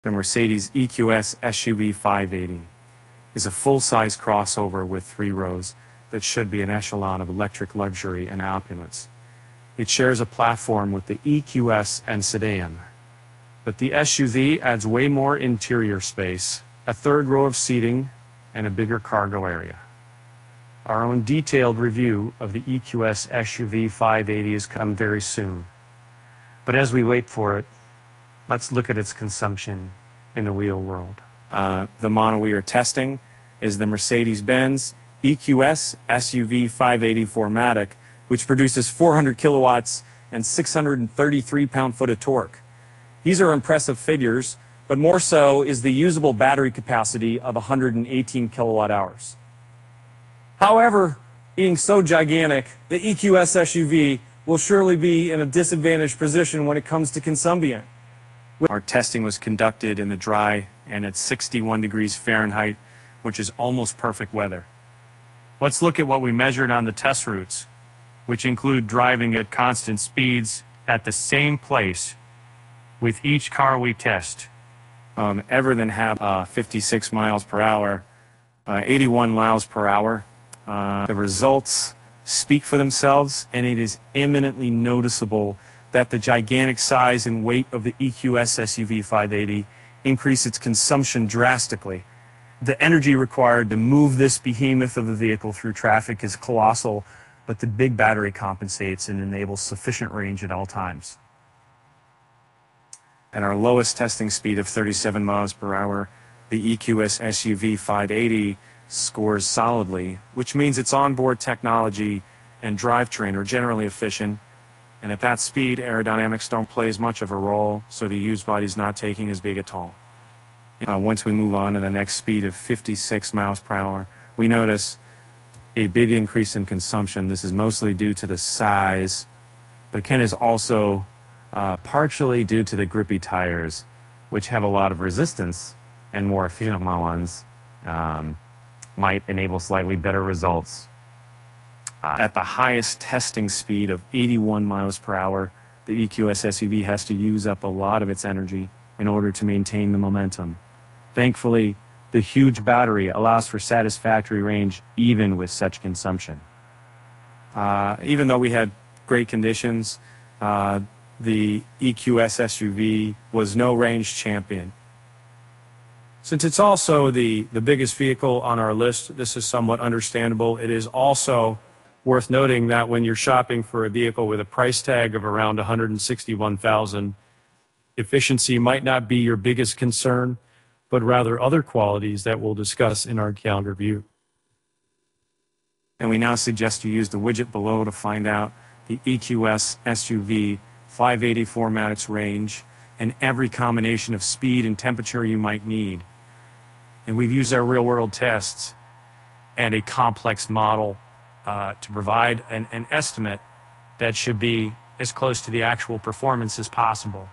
The Mercedes EQS SUV 580 is a full-size crossover with 3 rows that should be an echelon of electric luxury and opulence. It shares a platform with the EQS and sedan, but the SUV adds way more interior space, a 3rd row of seating, and a bigger cargo area. Our own detailed review of the EQS SUV 580 is coming very soon. But as we wait for it, let's look at its consumption in the real world. The model we are testing is the Mercedes-Benz EQS SUV 580 4MATIC, which produces 400 kilowatts and 633 pound-foot of torque. These are impressive figures, but more so is the usable battery capacity of 118 kilowatt hours. However, being so gigantic, the EQS SUV will surely be in a disadvantaged position when it comes to consumption. Our testing was conducted in the dry and at 61 degrees Fahrenheit, which is almost perfect weather. Let's look at what we measured on the test routes, which include driving at constant speeds at the same place with each car we test. Ever than have 56 miles per hour, 81 miles per hour. The results speak for themselves, and it is eminently noticeable that the gigantic size and weight of the EQS SUV 580 increase its consumption drastically. The energy required to move this behemoth of a vehicle through traffic is colossal, but the big battery compensates and enables sufficient range at all times. At our lowest testing speed of 37 miles per hour, the EQS SUV 580 scores solidly, which means its onboard technology and drivetrain are generally efficient, and at that speed, aerodynamics don't play as much of a role, so the used body's not taking as big a toll. Once we move on to the next speed of 56 miles per hour, we notice a big increase in consumption. This is mostly due to the size, but Ken is also partially due to the grippy tires, which have a lot of resistance, and more efficient ones might enable slightly better results. At the highest testing speed of 81 miles per hour, the EQS SUV has to use up a lot of its energy in order to maintain the momentum. Thankfully, the huge battery allows for satisfactory range even with such consumption. Even though we had great conditions, the EQS SUV was no range champion. Since it's also the biggest vehicle on our list, this is somewhat understandable. It is also worth noting that when you're shopping for a vehicle with a price tag of around $161,000, efficiency might not be your biggest concern, but rather other qualities that we'll discuss in our calendar view. And we now suggest you use the widget below to find out the EQS SUV 580 4MATIC's range and every combination of speed and temperature you might need. And we've used our real-world tests and a complex model to provide an estimate that should be as close to the actual performance as possible.